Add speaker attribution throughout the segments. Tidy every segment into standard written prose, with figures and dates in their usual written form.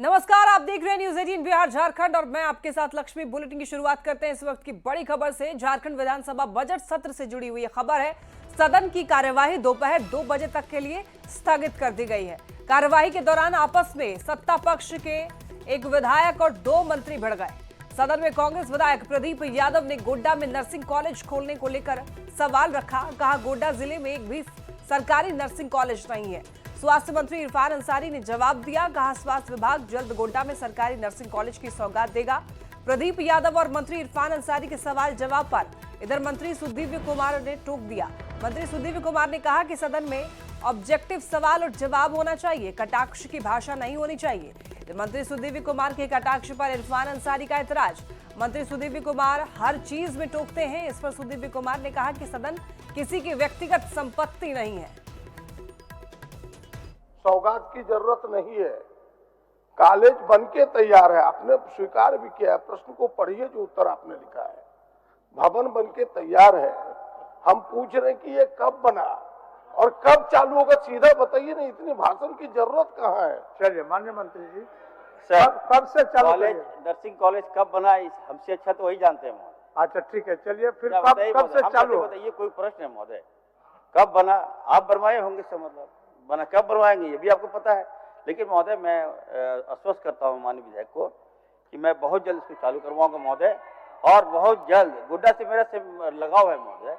Speaker 1: नमस्कार, आप देख रहे हैं न्यूज 18 बिहार झारखंड और मैं आपके साथ लक्ष्मी। बुलेटिन की शुरुआत करते हैं इस वक्त की बड़ी खबर से। झारखंड विधानसभा बजट सत्र से जुड़ी हुई खबर है। सदन की कार्यवाही दोपहर 2 बजे तक के लिए स्थगित कर दी गई है। कार्यवाही के दौरान आपस में सत्ता पक्ष के एक विधायक और 2 मंत्री भिड़ गए। सदन में कांग्रेस विधायक प्रदीप यादव ने गोड्डा में नर्सिंग कॉलेज खोलने को लेकर सवाल रखा। कहा, गोड्डा जिले में एक भी सरकारी नर्सिंग कॉलेज नहीं है। स्वास्थ्य मंत्री इरफान अंसारी ने जवाब दिया। कहा, स्वास्थ्य विभाग जल्द गोड्डा में सरकारी नर्सिंग कॉलेज की सौगात देगा। प्रदीप यादव और मंत्री इरफान अंसारी के सवाल जवाब पर इधर मंत्री सुदीव्य कुमार ने टोक दिया। मंत्री सुदीव्य कुमार ने कहा कि सदन में ऑब्जेक्टिव सवाल और जवाब होना चाहिए, कटाक्ष की भाषा नहीं होनी चाहिए। मंत्री सुदीव्य कुमार के कटाक्ष पर इरफान अंसारी का ऐतराज। मंत्री सुदीव्य कुमार हर चीज में टोकते हैं। इस पर सुदीव्य कुमार ने कहा कि सदन किसी की व्यक्तिगत संपत्ति नहीं है।
Speaker 2: सौगात की जरूरत नहीं है। कॉलेज बनके तैयार है, आपने स्वीकार भी किया है। प्रश्न को पढ़िए जो उत्तर आपने लिखा है। भवन बनके तैयार है। हम पूछ रहे हैं कि ये कब बना और कब चालू होगा, सीधा बताइए ना। इतनी भाषण की जरूरत कहाँ है।
Speaker 3: चलिए माननीय मंत्री जी,
Speaker 4: कब से चालू कॉलेज, नर्सिंग कॉलेज कब बना, हमसे अच्छा तो वही जानते हैं महोदय।
Speaker 3: अच्छा ठीक है, चलिए फिर कब से चालू
Speaker 4: बताइए, कोई प्रश्न है महोदय? कब बना? आप बनवाए होंगे से मतलब बना, कब बनवाएंगे ये भी आपको पता है। लेकिन महोदय मैं आश्वस्त करता हूँ माननीय विधायक को कि मैं बहुत जल्द इसको चालू करवाऊंगा महोदय, और बहुत जल्द। गोड्डा से मेरा से लगाव है महोदय,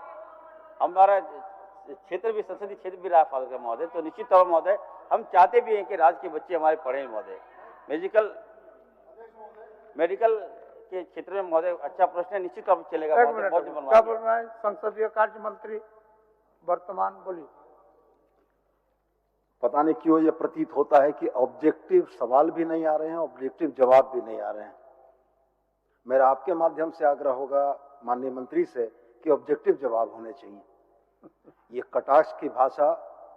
Speaker 4: हमारा क्षेत्र भी संसदीय क्षेत्र भी रहा फादर का महोदय, तो निश्चित तौर पर महोदय हम चाहते भी हैं कि राज्य के बच्चे हमारे पढ़ें महोदय। मेडिकल के क्षेत्र में महोदय अच्छा प्रश्न है, निश्चित तौर पर चलेगा।
Speaker 3: क्या बोल रहे हैं संसदीय कार्य मंत्री वर्तमान? बोलिए।
Speaker 5: पता नहीं क्यों ये प्रतीत होता है कि ऑब्जेक्टिव सवाल भी नहीं आ रहे हैं, ऑब्जेक्टिव जवाब भी नहीं आ रहे हैं। मेरा आपके माध्यम से आग्रह होगा माननीय मंत्री से कि ऑब्जेक्टिव जवाब होने चाहिए। ये कटाक्ष की भाषा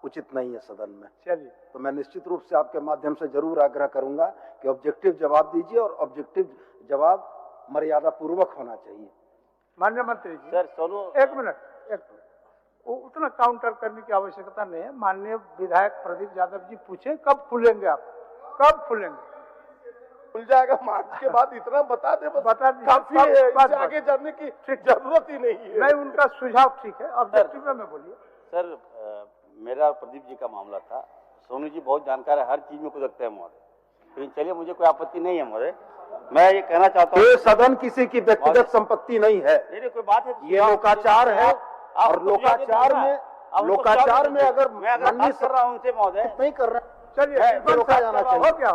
Speaker 5: उचित नहीं है सदन में।
Speaker 3: चलिए,
Speaker 5: तो मैं निश्चित रूप से आपके माध्यम से जरूर आग्रह करूंगा कि ऑब्जेक्टिव जवाब दीजिए, और ऑब्जेक्टिव जवाब मर्यादा पूर्वक होना चाहिए।
Speaker 3: माननीय मंत्री जी,
Speaker 4: सर सोनू
Speaker 3: एक मिनट, उतना काउंटर करने की आवश्यकता नहीं है। माननीय विधायक प्रदीप यादव जी पूछे कब खुलेंगे, आप कब खुलेंगे?
Speaker 2: खुल जाएगा मार्च के बाद, इतना बता दे,
Speaker 3: बता दीजिए।
Speaker 2: काफी है, इससे आगे जाने की जरूरत ही नहीं है।
Speaker 3: नहीं, उनका सुझाव ठीक है, ऑब्जेक्टिव में बोलिए।
Speaker 4: सर मेरा प्रदीप जी का मामला था। सोनू जी बहुत जानकार है, हर चीज में कुदकते हैं महोदय। लेकिन चलिए, मुझे कोई आपत्ति नहीं है महोदय। मैं ये कहना चाहता हूँ,
Speaker 5: ये सदन किसी की व्यक्तिगत संपत्ति नहीं है।
Speaker 4: नहीं कोई बात है,
Speaker 5: ये लोकाचार है, और लोकाचार में अगर
Speaker 4: मैं कर रहा हूँ उनसे महोदय,
Speaker 5: नहीं कर रहे,
Speaker 3: चलिए
Speaker 5: रोका जाना चाहिए।
Speaker 3: हो गया।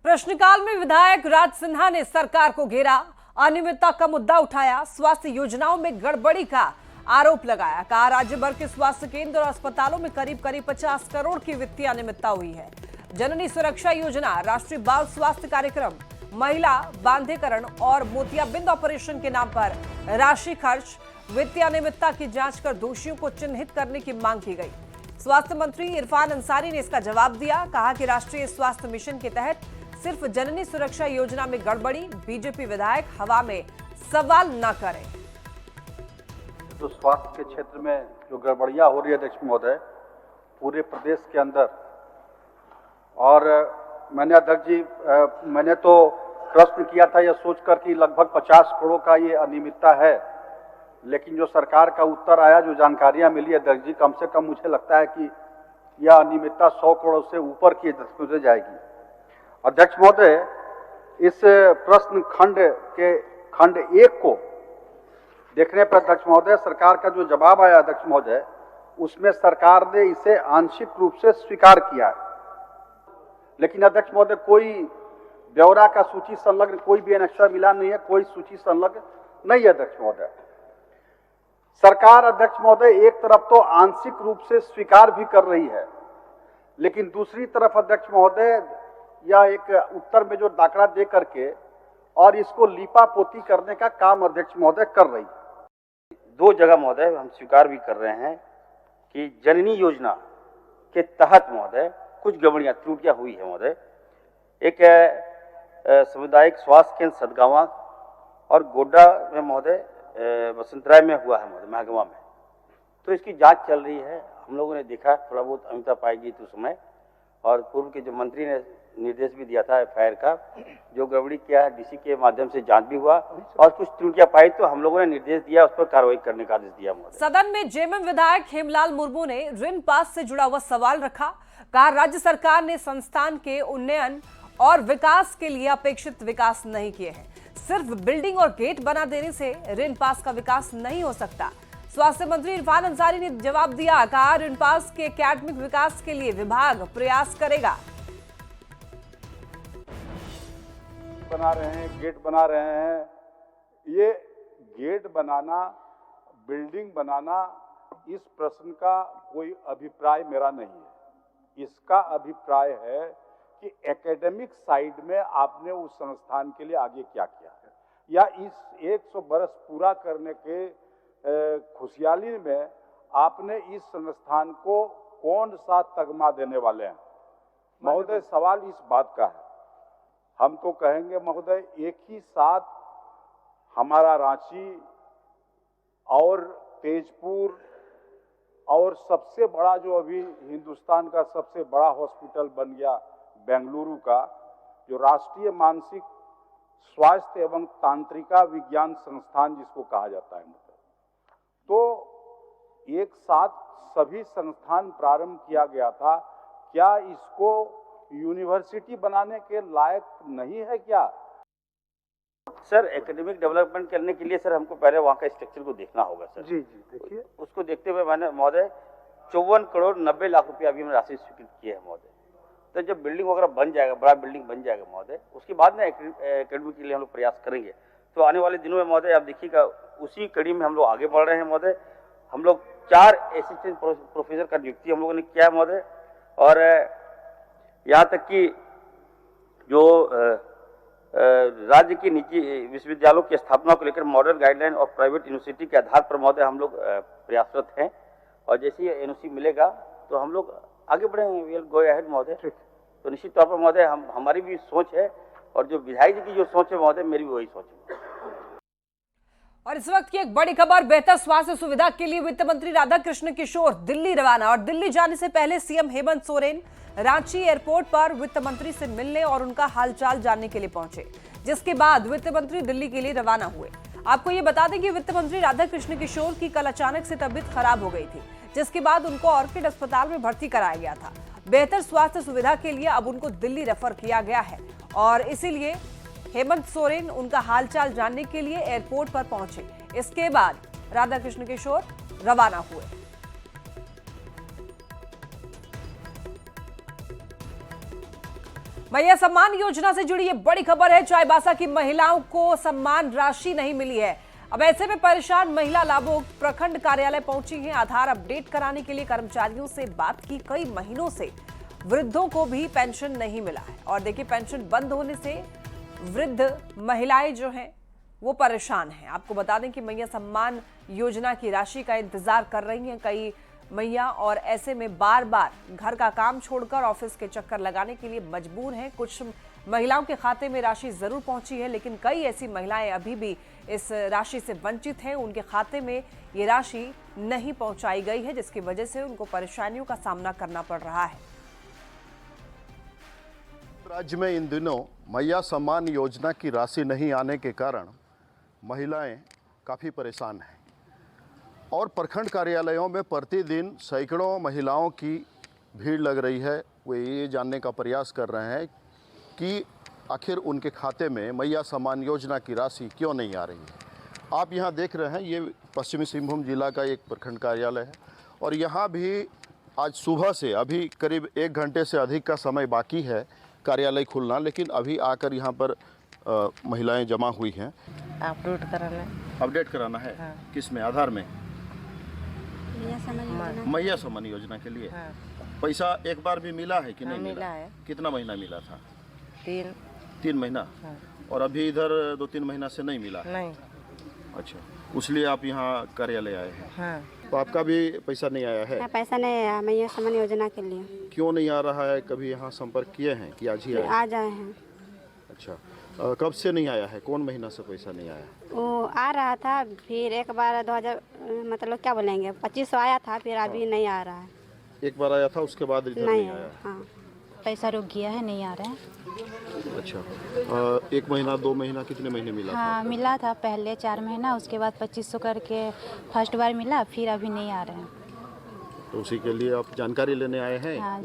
Speaker 1: प्रश्नकाल में विधायक राज सिन्हा ने सरकार को घेरा, अनियमितता का मुद्दा उठाया, स्वास्थ्य योजनाओं में गड़बड़ी का आरोप लगाया। कहा, राज्य भर के स्वास्थ्य केंद्र और अस्पतालों में करीब 50 करोड़ की वित्तीय अनियमितता हुई है। जननी सुरक्षा योजना, राष्ट्रीय बाल स्वास्थ्य कार्यक्रम, महिला बांधेकरण और मोतियाबिंद ऑपरेशन के नाम पर राशि खर्च, वित्तीय अनियमितता की जांच कर दोषियों को चिन्हित करने की मांग की गई। स्वास्थ्य मंत्री इरफान अंसारी ने इसका जवाब दिया। कहा कि राष्ट्रीय स्वास्थ्य मिशन के तहत सिर्फ जननी सुरक्षा योजना में गड़बड़ी, बीजेपी विधायक हवा में सवाल न करें।
Speaker 6: तो स्वास्थ्य के क्षेत्र में जो गड़बड़ियां हो रही है अध्यक्ष महोदय पूरे प्रदेश के अंदर, और मैंने अध्यक्ष जी मैंने तो प्रश्न किया था यह सोचकर कि लगभग 50 करोड़ का ये अनियमितता है, लेकिन जो सरकार का उत्तर आया, जो जानकारियां मिली अध्यक्ष जी, कम से कम मुझे लगता है कि यह अनियमितता 100 करोड़ से ऊपर की गुजर जाएगी। अध्यक्ष महोदय, इस प्रश्न खंड के खंड 1 को देखने पर अध्यक्ष महोदय सरकार का जो जवाब आया अध्यक्ष महोदय, उसमें सरकार ने इसे आंशिक रूप से स्वीकार किया है। लेकिन अध्यक्ष महोदय कोई ब्यौरा का सूची संलग्न, कोई भी एनेक्सर मिला नहीं है, कोई सूची संलग्न नहीं है अध्यक्ष महोदय। सरकार अध्यक्ष महोदय एक तरफ तो आंशिक रूप से स्वीकार भी कर रही है, लेकिन दूसरी तरफ अध्यक्ष महोदय यह एक उत्तर में जो दाखला दे करके और इसको लीपा पोती करने का काम अध्यक्ष महोदय कर रही है।
Speaker 4: 2 जगह महोदय हम स्वीकार भी कर रहे हैं कि जननी योजना के तहत महोदय कुछ गड़बड़ियां त्रुटियां हुई है महोदय। एक सामुदायिक स्वास्थ्य केंद्र सदगावा और गोड्डा में महोदय वसंतराय में हुआ है महोदय, महगवा में। तो इसकी जांच चल रही है। हम लोगों ने देखा थोड़ा बहुत अनियमितता पाई गई थी उस समय, और पूर्व के जो मंत्री ने निर्देश भी दिया था एफआईआर का, जो गड़बड़ी किया है डीसी के माध्यम से जांच भी हुआ और कुछ त्रुटियां पाई तो हम लोगों ने निर्देश दिया, उस पर कार्रवाई करने का आदेश दिया।
Speaker 1: सदन में जेएमएम विधायक हेमलाल मुर्मू ने ऋण पास से जुड़ा हुआ सवाल रखा। कहा राज्य सरकार ने संस्थान के उन्नयन और विकास के लिए अपेक्षित विकास नहीं किए हैं। सिर्फ बिल्डिंग और गेट बना देने से ऋण पास का विकास नहीं हो सकता। स्वास्थ्य मंत्री इरफान अंसारी ने जवाब दिया। कहा ऋण पास के एकेडमिक विकास के लिए विभाग प्रयास करेगा।
Speaker 7: बना रहे हैं, गेट बना रहे हैं। ये गेट बनाना, बिल्डिंग बनाना, इस प्रश्न का कोई अभिप्राय मेरा नहीं है। इसका अभिप्राय है कि एकेडमिक साइड में आपने उस संस्थान के लिए आगे क्या किया है, या इस 100 बरस पूरा करने के खुशहाली में आपने इस संस्थान को कौन सा तगमा देने वाले हैं। महोदय, सवाल इस बात का है, हम तो कहेंगे महोदय एक ही साथ हमारा रांची और तेजपुर और सबसे बड़ा जो अभी हिंदुस्तान का सबसे बड़ा हॉस्पिटल बन गया बेंगलुरु का, जो राष्ट्रीय मानसिक स्वास्थ्य एवं तांत्रिका विज्ञान संस्थान जिसको कहा जाता है, तो एक साथ सभी संस्थान प्रारंभ किया गया था। क्या इसको यूनिवर्सिटी बनाने के लायक नहीं है क्या?
Speaker 4: सर, एकेडमिक डेवलपमेंट करने के लिए सर हमको पहले वहाँ का स्ट्रक्चर को देखना होगा सर।
Speaker 3: जी जी, देखिए
Speaker 4: उसको देखते हुए मैंने महोदय 54 करोड़ 90 लाख रुपया अभी हमने राशि स्वीकृत की है महोदय। तो जब बिल्डिंग वगैरह बन जाएगा, बड़ा बिल्डिंग बन जाएगा महोदय, उसके बाद में एकेडमी के लिए हम लोग प्रयास करेंगे। तो आने वाले दिनों में महोदय आप देखिएगा उसी कड़ी में हम लोग आगे बढ़ रहे हैं महोदय। हम लोग 4 असिस्टेंट प्रोफेसर का नियुक्ति हम लोगों ने किया है महोदय, और यहाँ तक कि जो राज्य की निजी विश्वविद्यालयों की स्थापना को लेकर मॉडल गाइडलाइन और प्राइवेट यूनिवर्सिटी के आधार पर महोदय हम लोग प्रयासरत हैं, और जैसे ही एनओसी मिलेगा तो हम लोग आगे बढ़ेंगे। विल गो अहेड महोदय। तो निश्चित तौर पर महोदय हमारी भी सोच है, और जो विधायक जी की जो सोच है महोदय, मेरी भी वही सोच है।
Speaker 1: और इस वक्त की एक बड़ी खबर, बेहतर स्वास्थ्य सुविधा के लिए वित्त मंत्री राधाकृष्ण किशोर दिल्ली रवाना। और दिल्ली जाने से पहले सीएम हेमंत सोरेन रांची एयरपोर्ट पर वित्त मंत्री से मिलने और उनका हालचाल जानने के लिए पहुंचे, जिसके बाद वित्त मंत्री दिल्ली के लिए रवाना हुए। आपको ये बता दें कि वित्त मंत्री राधाकृष्ण किशोर की कल अचानक से तबीयत खराब हो गई थी, जिसके बाद उनको ऑर्किड अस्पताल में भर्ती कराया गया था। बेहतर स्वास्थ्य सुविधा के लिए अब उनको दिल्ली रेफर किया गया है, और इसीलिए हेमंत सोरेन उनका हालचाल जानने के लिए एयरपोर्ट पर पहुंचे। इसके बाद राधाकृष्ण किशोर रवाना हुए। मैया सम्मान योजना से जुड़ी ये बड़ी खबर है। चाईबासा की महिलाओं को सम्मान राशि नहीं मिली है। अब ऐसे में परेशान महिला लाभुक प्रखंड कार्यालय पहुंची हैं। आधार अपडेट कराने के लिए कर्मचारियों से बात की। कई महीनों से वृद्धों को भी पेंशन नहीं मिला है, और देखिए पेंशन बंद होने से वृद्ध महिलाएं जो हैं वो परेशान हैं। आपको बता दें कि मैया सम्मान योजना की राशि का इंतजार कर रही हैं कई मैया, और ऐसे में बार बार घर का काम छोड़कर ऑफिस के चक्कर लगाने के लिए मजबूर हैं। कुछ महिलाओं के खाते में राशि जरूर पहुंची है, लेकिन कई ऐसी महिलाएं अभी भी इस राशि से वंचित हैं। उनके खाते में ये राशि नहीं पहुंचाई गई है, जिसकी वजह से उनको परेशानियों का सामना करना पड़ रहा है।
Speaker 8: राज्य में इन दिनों मैया सम्मान योजना की राशि नहीं आने के कारण महिलाएं काफ़ी परेशान हैं, और प्रखंड कार्यालयों में प्रतिदिन सैकड़ों महिलाओं की भीड़ लग रही है। वे ये जानने का प्रयास कर रहे हैं कि आखिर उनके खाते में मैया सम्मान योजना की राशि क्यों नहीं आ रही है। आप यहाँ देख रहे हैं, ये पश्चिमी सिंहभूम जिला का एक प्रखंड कार्यालय है, और यहाँ भी आज सुबह से अभी करीब 1 घंटे से अधिक का समय बाकी है कार्यालय खुलना, लेकिन अभी आकर यहाँ पर महिलाएं जमा हुई हैं। अपडेट कराना है। हाँ। किस में? आधार में? मैया सम्मान योजना के लिए। हाँ। पैसा एक बार भी मिला है कि नहीं? मिला है। कितना महीना मिला था? 3 महीना। हाँ। और अभी इधर 2-3 महीना से नहीं मिला? नहीं। अच्छा, उसलिए आप यहाँ कार्यालय आए हैं? हाँ। तो आपका भी पैसा नहीं आया है?
Speaker 9: पैसा नहीं आया मैया सम्मान योजना के लिए।
Speaker 8: क्यों नहीं आ रहा है? कभी यहाँ संपर्क किए हैं कि आज ही आए?
Speaker 9: आज आए हैं।
Speaker 8: अच्छा, कब से नहीं आया है? कौन महीना से पैसा नहीं आया?
Speaker 9: वो आ रहा था, फिर एक बार 2000 मतलब क्या बोलेंगे 2500 आया था, फिर अभी नहीं आ रहा है।
Speaker 8: एक बार आया था, उसके बाद इधर नहीं आया।
Speaker 9: हाँ।
Speaker 10: पैसा रुक गया है, नहीं आ रहा है।
Speaker 8: अच्छा, 1 महीना 2 महीना कितने महीने मिला था?
Speaker 10: हाँ मिला था पहले 4 महीना, उसके बाद 2500 करके फर्स्ट बार मिला, फिर अभी नहीं आ रहा है।
Speaker 8: तो उसी के लिए आप जानकारी लेने आए हैं?
Speaker 10: हाँ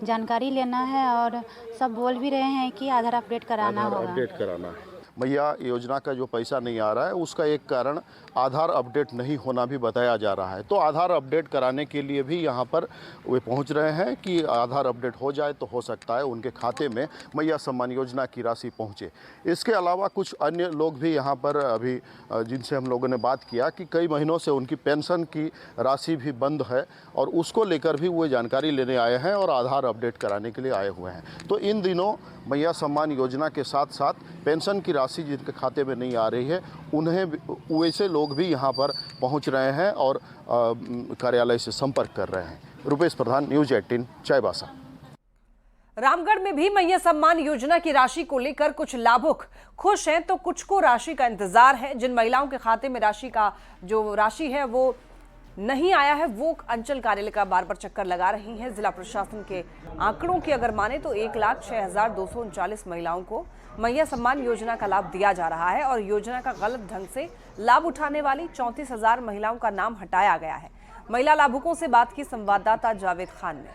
Speaker 10: जानकारी लेना है, और सब बोल भी रहे हैं कि आधार अपडेट कराना
Speaker 8: आधार
Speaker 10: होगा।
Speaker 8: अपडेट कराना है। मैया योजना का जो पैसा नहीं आ रहा है उसका एक कारण आधार अपडेट नहीं होना भी बताया जा रहा है। तो आधार अपडेट कराने के लिए भी यहाँ पर वे पहुँच रहे हैं कि आधार अपडेट हो जाए तो हो सकता है उनके खाते में मैया सम्मान योजना की राशि पहुँचे। इसके अलावा कुछ अन्य लोग भी यहाँ पर अभी जिनसे हम लोगों ने बात किया कि कई महीनों से उनकी पेंशन की राशि भी बंद है और उसको लेकर भी वो जानकारी लेने आए हैं और आधार अपडेट कराने के लिए आए हुए हैं। तो इन दिनों मैया सम्मान योजना के साथ साथ पेंशन की राशि जिनके खाते में नहीं आ रही है उन्हें वैसे लोग भी यहाँ पर पहुँच रहे हैं और कार्यालय से संपर्क कर रहे हैं। रुपेश प्रधान, न्यूज़ 18, चाईबासा।
Speaker 1: रामगढ़ में भी मैया सम्मान योजना की राशि को लेकर कुछ लाभुक खुश हैं तो कुछ को राशि का इंतजार है। जिन महिलाओं के खाते में राशि है वो नहीं आया है, वो अंचल कार्यालय का बार बार चक्कर लगा रही हैं। जिला प्रशासन के आंकड़ों की अगर माने तो 1,06,239 महिलाओं को मैया सम्मान योजना का लाभ दिया जा रहा है और योजना का गलत ढंग से लाभ उठाने वाली 34,000 महिलाओं का नाम हटाया गया है। महिला लाभुकों से बात की संवाददाता जावेद खान ने।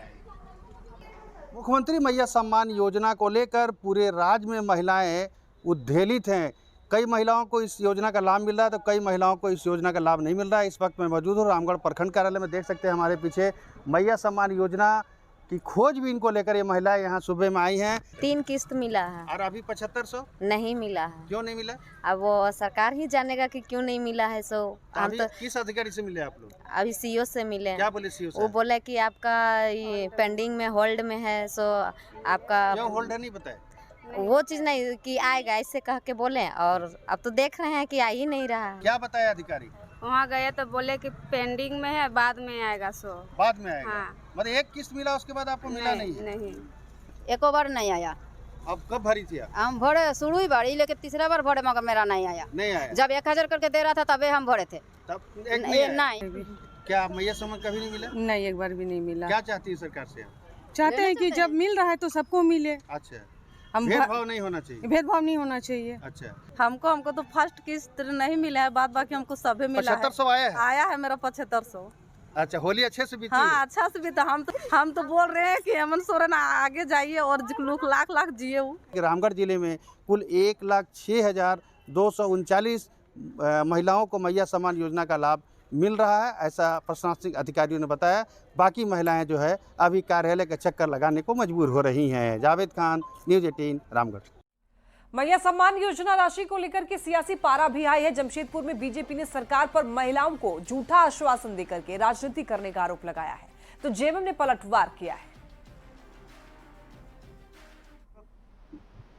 Speaker 11: मुख्यमंत्री मैया सम्मान योजना को लेकर पूरे राज्य में महिलाएं उद्वेलित हैं। कई महिलाओं को इस योजना का लाभ मिल रहा है तो कई महिलाओं को इस योजना का लाभ नहीं मिल रहा है। इस वक्त मैं मौजूद हूँ रामगढ़ प्रखंड कार्यालय में। देख सकते हैं हमारे पीछे मैया सम्मान योजना की खोजबीन को लेकर ये महिलाएं यहाँ सुबह में आई हैं।
Speaker 12: 3 किस्त मिला है
Speaker 11: और अभी 7500
Speaker 12: नहीं मिला है।
Speaker 11: क्यों नहीं मिला?
Speaker 12: अब वो सरकार ही जानेगा कि क्यों नहीं मिला है। सो हम तो
Speaker 11: किस अधिकारी से मिले आप लोग?
Speaker 12: अभी सीओ से मिले।
Speaker 11: क्या बोले सीओ से?
Speaker 12: वो बोले कि आपका ये पेंडिंग में होल्ड में है, सो आपका
Speaker 11: क्यों होल्ड है नहीं बताया?
Speaker 12: वो चीज नहीं कि आएगा ऐसे कह के बोले, और अब तो देख रहे हैं कि आ ही नहीं रहा।
Speaker 11: क्या बताया अधिकारी?
Speaker 9: वहाँ गए तो बोले कि पेंडिंग में है, बाद में आएगा। सो
Speaker 11: बाद में आएगा।
Speaker 9: हाँ।
Speaker 11: मतलब 1 किस्त मिला उसके बाद आपको मिला नहीं?
Speaker 9: एको बार नहीं आया।
Speaker 11: अब कब भरी थी आप?
Speaker 9: हम भरे शुरू ही भरी, लेकिन तीसरा बार भरे मगर मेरा नहीं आया।
Speaker 11: नहीं आया?
Speaker 9: जब 1000 करके दे रहा था तबे हम भरे थे।
Speaker 11: तब एक नहीं। क्या मैया सम्मान कभी नहीं मिला?
Speaker 13: नहीं, एक बार भी नहीं मिला।
Speaker 11: क्या चाहती है सरकार से?
Speaker 13: चाहते हैं कि जब मिल रहा है तो सबको मिले।
Speaker 11: अच्छा, भेदभाव नहीं होना चाहिए।
Speaker 13: भेदभाव नहीं होना चाहिए।
Speaker 11: अच्छा,
Speaker 9: हमको तो फर्स्ट किस्त नहीं मिला है, बाद बाकी हमको सभी मिला है।
Speaker 11: 7500 आया है?
Speaker 9: आया है मेरा 7500।
Speaker 11: अच्छा, होली अच्छे से बीती?
Speaker 9: हाँ, अच्छा से बीता। हम तो बोल रहे हैं कि हेमंत सोरेन आगे जाइए और लाख लाख जिए।
Speaker 11: रामगढ़ जिले में कुल 1,06,239 महिलाओं को मैया सम्मान योजना का लाभ मिल रहा है, ऐसा प्रशासनिक अधिकारियों ने बताया। बाकी महिलाएं जो है अभी कार्यालय का चक्कर लगाने को मजबूर हो रही हैं। जावेद खान, न्यूज़ 18, रामगढ़।
Speaker 1: मैया सम्मान योजना राशि को लेकर के सियासी पारा भी आई है। जमशेदपुर में बीजेपी ने सरकार पर महिलाओं को झूठा आश्वासन देकर के राजनीति करने का आरोप लगाया है, तो जेएमएम ने पलटवार किया है।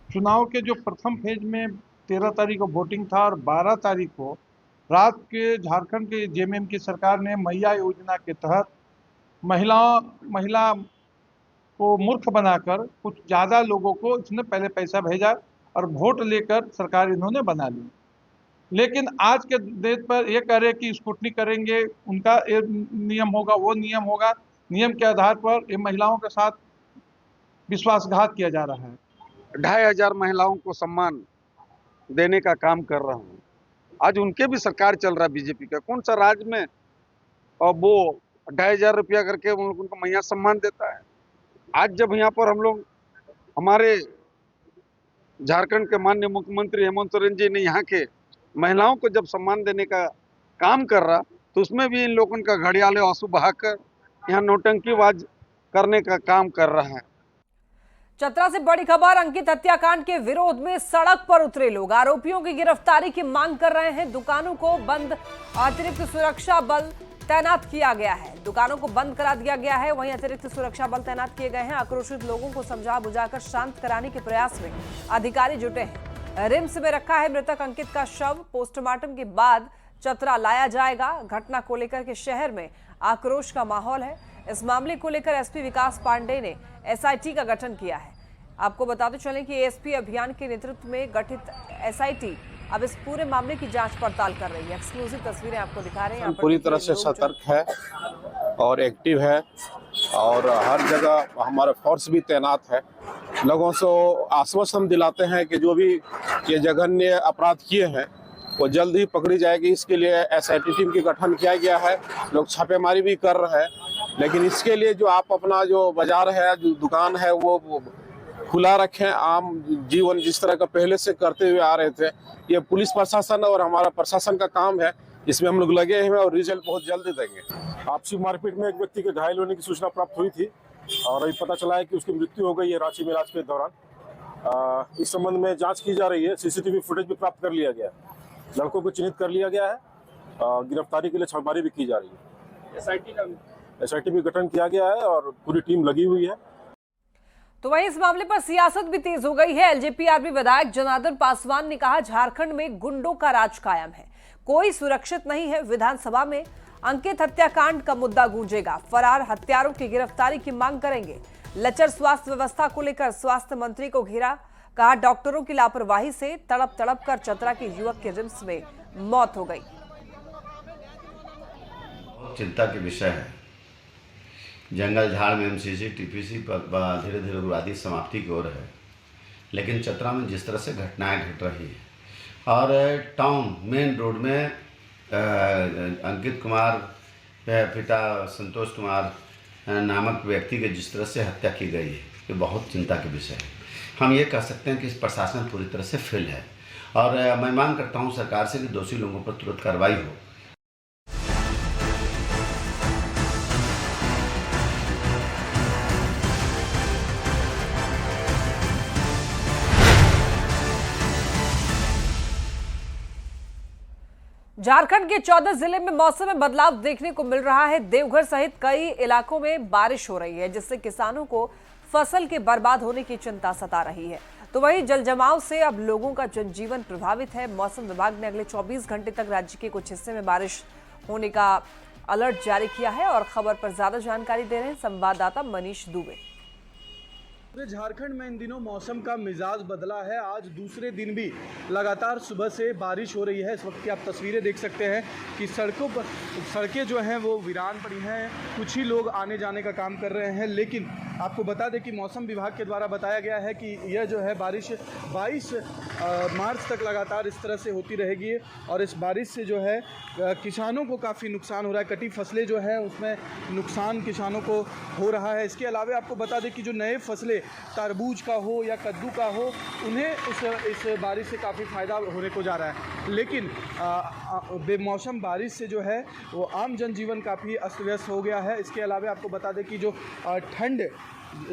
Speaker 14: चुनाव के जो प्रथम फेज में 13 तारीख को वोटिंग था और 12 तारीख को रात के झारखंड के जेएमएम की सरकार ने मैया योजना के तहत महिला को मूर्ख बनाकर कुछ ज़्यादा लोगों को इसने पहले पैसा भेजा और वोट लेकर सरकार इन्होंने बना ली। लेकिन आज के डेट पर ये कह रहे कि स्क्रूटनी करेंगे, उनका ये नियम होगा, वो नियम होगा। नियम के आधार पर ये महिलाओं के साथ विश्वासघात किया जा रहा है।
Speaker 15: 2500 महिलाओं को सम्मान देने का काम कर रहा हूँ। आज उनके भी सरकार चल रहा है बीजेपी का। कौन सा राज्य में और वो 2500 रुपया करके उनको मैया सम्मान देता है। आज जब यहाँ पर हम लोग हमारे झारखंड के माननीय मुख्यमंत्री हेमंत सोरेन जी ने यहाँ के महिलाओं को जब सम्मान देने का काम कर रहा, तो उसमें भी इन लोगों का घड़ियाले आंसू बहाकर यहाँ नौटंकीबाज करने का काम कर रहा है।
Speaker 1: चतरा से बड़ी खबर, अंकित हत्याकांड के विरोध में सड़क पर उतरे लोग आरोपियों की गिरफ्तारी की मांग कर रहे हैं। दुकानों को बंद, अतिरिक्त सुरक्षा बल तैनात किया गया है। दुकानों को बंद करा दिया गया है, वहीं अतिरिक्त सुरक्षा बल तैनात किए गए हैं। आक्रोशित लोगों को समझा बुझाकर शांत कराने के प्रयास में अधिकारी जुटे हैं। रिम्स में रखा है मृतक अंकित का शव। पोस्टमार्टम के बाद चतरा लाया जाएगा। घटना को लेकर के शहर में आक्रोश का माहौल है। इस मामले को लेकर एसपी विकास पांडे ने एसआईटी का गठन किया है। आपको बताते चलें कि एएसपी अभियान के नेतृत्व में गठित एसआईटी अब इस पूरे मामले की जांच पड़ताल कर रही है। एक्सक्लूसिव तस्वीरें आपको दिखा रहे हैं।
Speaker 16: पूरी तरह से सतर्क है और एक्टिव है और हर जगह हमारा फोर्स भी तैनात है। लोगों से आश्वस्त हम दिलाते हैं कि जो भी ये जघन्य अपराध किए हैं वो जल्द ही पकड़ी जाएगी। इसके लिए SIT टीम की गठन किया गया है, लोग छापेमारी भी कर रहे हैं। लेकिन इसके लिए जो आप अपना जो बाजार है, जो दुकान है, वो खुला रखें। आम जीवन जिस तरह का पहले से करते हुए आ रहे थे, ये पुलिस प्रशासन और हमारा प्रशासन का काम है, इसमें हम लोग लगे हैं और रिजल्ट बहुत जल्दी देंगे।
Speaker 17: आपसी मारपीट में एक व्यक्ति के घायल होने की सूचना प्राप्त हुई थी और अभी पता चला है कि उसकी मृत्यु हो गई है रांची में इलाज के दौरान। इस संबंध में जांच की जा रही है। CCTV फुटेज भी प्राप्त कर लिया गया है, लड़कों को चिन्हित कर लिया गया है, गिरफ्तारी के लिए छापेमारी भी की जा रही है। SIT भी गठन किया गया है और पूरी टीम लगी हुई है।
Speaker 1: तो वहीं इस मामले पर सियासत भी तेज हो गई है। LJP-RB विधायक जनार्दन पासवान ने कहा, झारखंड में गुंडों का राज कायम है, कोई सुरक्षित नहीं है। विधानसभा में अंकित हत्याकांड का मुद्दा गूंजेगा, फरार हत्यारों की गिरफ्तारी की मांग करेंगे। लचर स्वास्थ्य व्यवस्था को लेकर स्वास्थ्य मंत्री को घेरा, कहा डॉक्टरों की लापरवाही से तड़प तड़प कर चतरा के युवक की रिम्स में मौत हो गई।
Speaker 18: चिंता के विषय है। जंगल झाड़ में MCC TPC धीरे धीरे उग्रवादी समाप्ति की ओर है, लेकिन चतरा में जिस तरह से घटनाएं घट रही है और टाउन मेन रोड में अंकित कुमार पिता संतोष कुमार नामक व्यक्ति की जिस तरह से हत्या की गई है, ये बहुत चिंता के विषय है। हम ये कह सकते हैं कि इस प्रशासन पूरी तरह से फेल है और मैं मांग करता हूँ सरकार से कि दोषी लोगों पर तुरंत कार्रवाई हो।
Speaker 1: झारखंड के 14 जिले में मौसम में बदलाव देखने को मिल रहा है। देवघर सहित कई इलाकों में बारिश हो रही है, जिससे किसानों को फसल के बर्बाद होने की चिंता सता रही है। तो वहीं जलजमाव से अब लोगों का जनजीवन प्रभावित है। मौसम विभाग ने अगले 24 घंटे तक राज्य के कुछ हिस्से में बारिश होने का अलर्ट जारी किया है और खबर पर ज्यादा जानकारी दे रहे हैं संवाददाता मनीष दुबे।
Speaker 19: पूरे झारखंड में इन दिनों मौसम का मिजाज बदला है। आज दूसरे दिन भी लगातार सुबह से बारिश हो रही है। इस वक्त की आप तस्वीरें देख सकते हैं कि सड़कें जो हैं वो वीरान पड़ी हैं, कुछ ही लोग आने जाने का काम कर रहे हैं। लेकिन आपको बता दें कि मौसम विभाग के द्वारा बताया गया है कि यह जो है बारिश 22 मार्च तक लगातार इस तरह से होती रहेगी और इस बारिश से जो है किसानों को काफ़ी नुकसान हो रहा है। कटी फसलें जो है उसमें नुकसान किसानों को हो रहा है। इसके अलावा आपको बता दें कि जो नए फसलें तरबूज का हो या कद्दू का हो, उन्हें इस बारिश से काफ़ी फ़ायदा होने को जा रहा है। लेकिन बेमौसम बारिश से जो है वो आम जनजीवन काफ़ी अस्त व्यस्त हो गया है। इसके अलावा आपको बता दें कि जो ठंड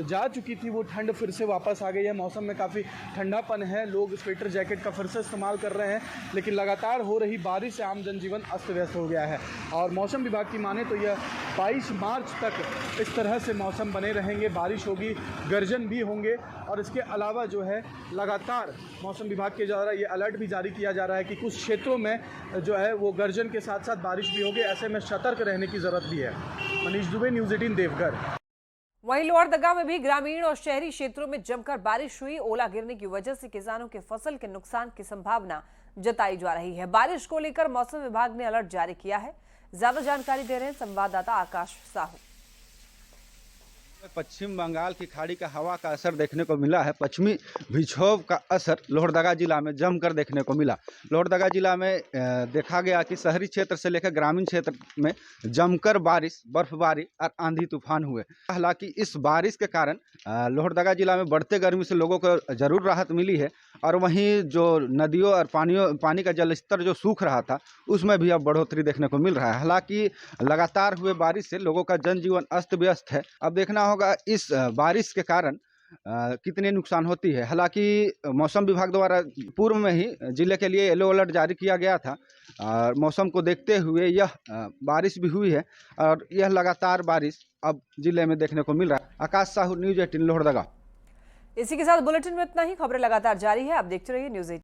Speaker 19: जा चुकी थी वो ठंड फिर से वापस आ गई है। मौसम में काफ़ी ठंडापन है, लोग स्वेटर जैकेट का फिर से इस्तेमाल कर रहे हैं। लेकिन लगातार हो रही बारिश से आम जनजीवन अस्त व्यस्त हो गया है और मौसम विभाग की माने तो यह 22 मार्च तक इस तरह से मौसम बने रहेंगे। बारिश होगी, गर्जन भी होंगे और इसके अलावा जो है लगातार मौसम विभाग के द्वारा ये अलर्ट भी जारी किया जा रहा है कि कुछ क्षेत्रों में जो है वो गर्जन के साथ साथ बारिश भी होगी। ऐसे में सतर्क रहने की ज़रूरत भी है। मनीष दुबे, न्यूज़ 18 देवघर।
Speaker 1: वहीं लोहरदगा में भी ग्रामीण और शहरी क्षेत्रों में जमकर बारिश हुई। ओला गिरने की वजह से किसानों के फसल के नुकसान की संभावना जताई जा रही है। बारिश को लेकर मौसम विभाग ने अलर्ट जारी किया है। ज्यादा जानकारी दे रहे हैं संवाददाता आकाश साहू।
Speaker 15: पश्चिम बंगाल की खाड़ी का हवा का असर देखने को मिला है। पश्चिमी विक्षोभ का असर लोहरदगा जिला में जमकर देखने को मिला। लोहरदगा जिला में देखा गया कि शहरी क्षेत्र से लेकर ग्रामीण क्षेत्र में जमकर बारिश, बर्फबारी और आंधी तूफान हुए। हालांकि इस बारिश के कारण लोहरदगा जिला में बढ़ते गर्मी से लोगों को जरूर राहत मिली है और वहीं जो नदियों और पानी का जल स्तर जो सूख रहा था उसमें भी अब बढ़ोतरी देखने को मिल रहा है। हालांकि लगातार हुए बारिश से लोगों का जनजीवन अस्त व्यस्त है। अब देखना होगा इस बारिश के कारण कितने नुकसान होती है। हालांकि मौसम विभाग द्वारा पूर्व में ही जिले के लिए येलो अलर्ट जारी किया गया था और मौसम को देखते हुए यह बारिश भी हुई है और यह लगातार बारिश अब जिले में देखने को मिल रहा है। आकाश साहू, न्यूज़ 18 लोहरदगा।
Speaker 1: इसी के साथ बुलेटिन में इतना ही। खबरें लगातार जारी है, आप देखते रहिए न्यूज़ 18।